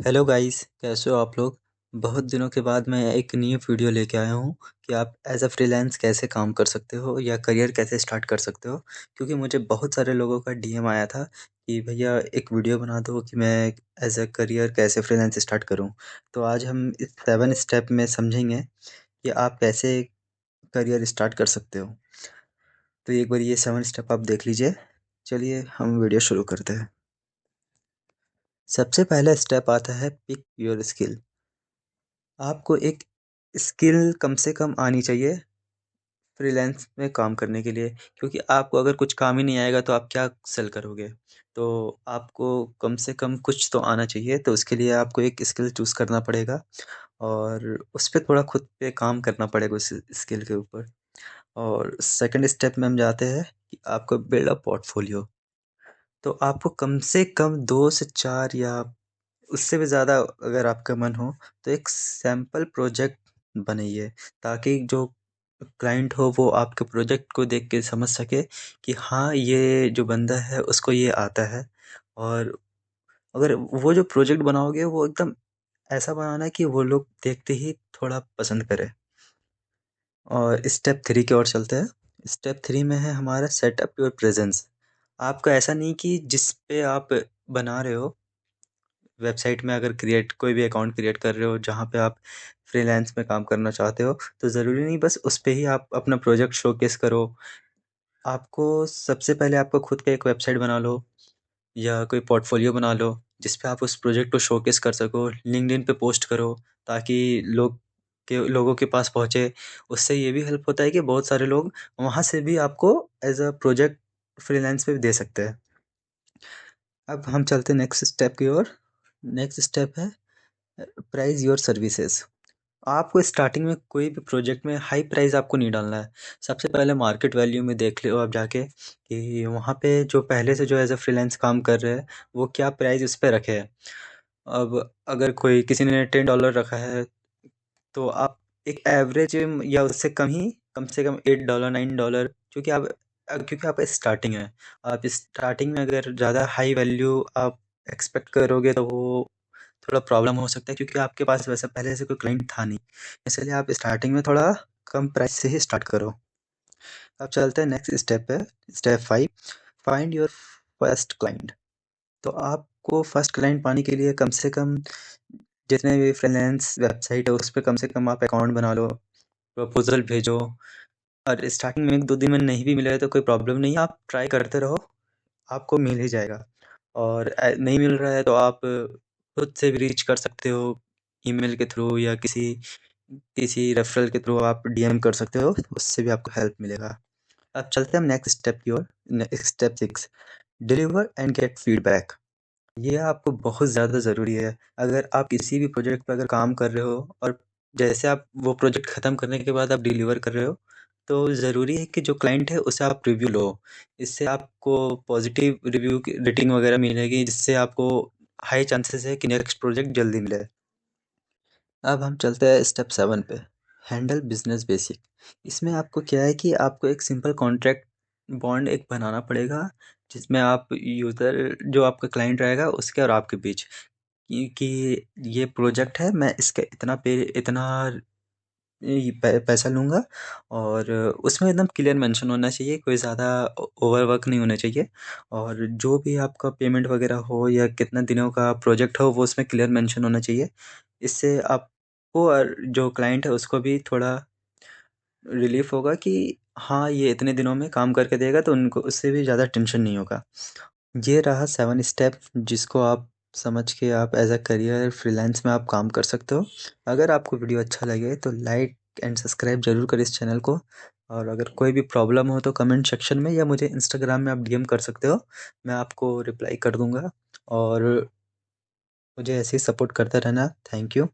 Hello guys, कैसे हो आप लोग। बहुत दिनों के बाद मैं एक न्यू वीडियो लेके आया हूँ कि आप एज अ फ्रीलांस कैसे काम कर सकते हो या करियर कैसे स्टार्ट कर सकते हो। क्योंकि मुझे बहुत सारे लोगों का डीएम आया था कि भैया एक वीडियो बना दो कि मैं एज अ करियर कैसे फ्रीलांस स्टार्ट करूँ। तो आज हम इस 7 स्टेप में समझेंगे कि आप कैसे करियर स्टार्ट कर सकते हो। तो एक बार ये 7 स्टेप आप देख लीजिए। चलिए हम वीडियो शुरू करते हैं। सबसे पहला स्टेप आता है पिक योर स्किल। आपको एक स्किल कम से कम आनी चाहिए फ्रीलांस में काम करने के लिए। क्योंकि आपको अगर कुछ काम ही नहीं आएगा तो आप क्या सेल करोगे। तो आपको कम से कम कुछ तो आना चाहिए, तो उसके लिए आपको एक स्किल चूज़ करना पड़ेगा और उस पे थोड़ा खुद पे काम करना पड़ेगा उस स्किल के ऊपर। और सेकंड स्टेप में हम जाते हैं कि आपको बिल्ड अ पोर्टफोलियो। तो आपको कम से कम 2 से 4 या उससे भी ज़्यादा अगर आपका मन हो तो एक सैंपल प्रोजेक्ट बनाइए, ताकि जो क्लाइंट हो वो आपके प्रोजेक्ट को देख के समझ सके कि हाँ, ये जो बंदा है उसको ये आता है। और अगर वो जो प्रोजेक्ट बनाओगे वो एकदम ऐसा बनाना है कि वो लोग देखते ही थोड़ा पसंद करें। और स्टेप 3 की ओर चलते हैं। स्टेप 3 में है हमारा सेटअप योर प्रेजेंस। आपको ऐसा नहीं कि जिस पे आप बना रहे हो वेबसाइट में, अगर कोई भी अकाउंट क्रिएट कर रहे हो जहाँ पे आप फ्रीलांस में काम करना चाहते हो, तो ज़रूरी नहीं बस उस पे ही आप अपना प्रोजेक्ट शोकेस करो। आपको सबसे पहले आपको खुद का एक वेबसाइट बना लो या कोई पोर्टफोलियो बना लो जिस पे आप उस प्रोजेक्ट को शोकेस कर सको। लिंक्डइन पे पोस्ट करो ताकि लोगों के पास पहुँचे। उससे ये भी हेल्प होता है कि बहुत सारे लोग वहाँ से भी आपको एज अ प्रोजेक्ट फ्रीलांस पे भी दे सकते हैं। अब हम चलते हैं नेक्स्ट स्टेप की ओर। नेक्स्ट स्टेप है प्राइस योर सर्विसेज। आपको स्टार्टिंग में कोई भी प्रोजेक्ट में हाई प्राइस आपको नहीं डालना है। सबसे पहले मार्केट वैल्यू में देख लो आप जाके कि वहाँ पे जो पहले से जो एज अ फ्रीलांस काम कर रहे हैं वो क्या प्राइस उस पे रखे हैं। अब अगर कोई किसी ने $10 रखा है तो आप एक एवरेज या उससे कम से कम $8 $9, क्योंकि आप स्टार्टिंग है। आप स्टार्टिंग में अगर ज़्यादा हाई वैल्यू आप एक्सपेक्ट करोगे तो वो थोड़ा प्रॉब्लम हो सकता है, क्योंकि आपके पास वैसे पहले से कोई क्लाइंट था नहीं। इसलिए आप स्टार्टिंग में थोड़ा कम प्राइस से ही स्टार्ट करो। अब चलते हैं नेक्स्ट स्टेप पे। Step 5, find your first client. तो आपको फर्स्ट क्लाइंट पाने के लिए कम से कम जितने भी फ्रीलांस वेबसाइट है उस पे कम से कम आप अकाउंट बना लो, प्रपोजल भेजो। और स्टार्टिंग में 1-2 दिन में नहीं भी मिलेगा तो कोई प्रॉब्लम नहीं है, आप ट्राई करते रहो, आपको मिल ही जाएगा। और नहीं मिल रहा है तो आप खुद से भी रीच कर सकते हो, ईमेल के थ्रू या किसी किसी रेफरल के थ्रू आप डीएम कर सकते हो, उससे भी आपको हेल्प मिलेगा। अब चलते हैं हम नेक्स्ट स्टेप की ओर। Step 6, deliver and get feedback. ये आपको बहुत ज़्यादा ज़रूरी है। अगर आप किसी भी प्रोजेक्ट पे अगर काम कर रहे हो और जैसे आप वो प्रोजेक्ट ख़त्म करने के बाद आप डिलीवर कर रहे हो, तो ज़रूरी है कि जो क्लाइंट है उसे आप रिव्यू लो। इससे आपको पॉजिटिव रिव्यू की रेटिंग वगैरह मिलेगी, जिससे आपको हाई चांसेस है कि नेक्स्ट प्रोजेक्ट जल्दी मिले। अब हम चलते हैं स्टेप 7 पे, हैंडल बिजनेस बेसिक। इसमें आपको क्या है कि आपको एक सिंपल कॉन्ट्रैक्ट बॉन्ड एक बनाना पड़ेगा, जिसमें आप यूज़र जो आपका क्लाइंट रहेगा उसके और आपके बीच कि ये प्रोजेक्ट है, मैं इसका इतना पैसा लूँगा। और उसमें एकदम क्लियर मेंशन होना चाहिए, कोई ज़्यादा ओवरवर्क नहीं होना चाहिए। और जो भी आपका पेमेंट वगैरह हो या कितना दिनों का प्रोजेक्ट हो वो उसमें क्लियर मेंशन होना चाहिए। इससे आपको और जो क्लाइंट है उसको भी थोड़ा रिलीफ होगा कि हाँ, ये इतने दिनों में काम करके देगा, तो उनको उससे भी ज़्यादा टेंशन नहीं होगा। ये रहा 7 स्टेप जिसको आप समझ के आप एज अ करियर फ्रीलांस में आप काम कर सकते हो। अगर आपको वीडियो अच्छा लगे तो लाइक एंड सब्सक्राइब ज़रूर करें इस चैनल को। और अगर कोई भी प्रॉब्लम हो तो कमेंट सेक्शन में या मुझे इंस्टाग्राम में आप डीएम कर सकते हो, मैं आपको रिप्लाई कर दूंगा। और मुझे ऐसे ही सपोर्ट करते रहना। Thank you.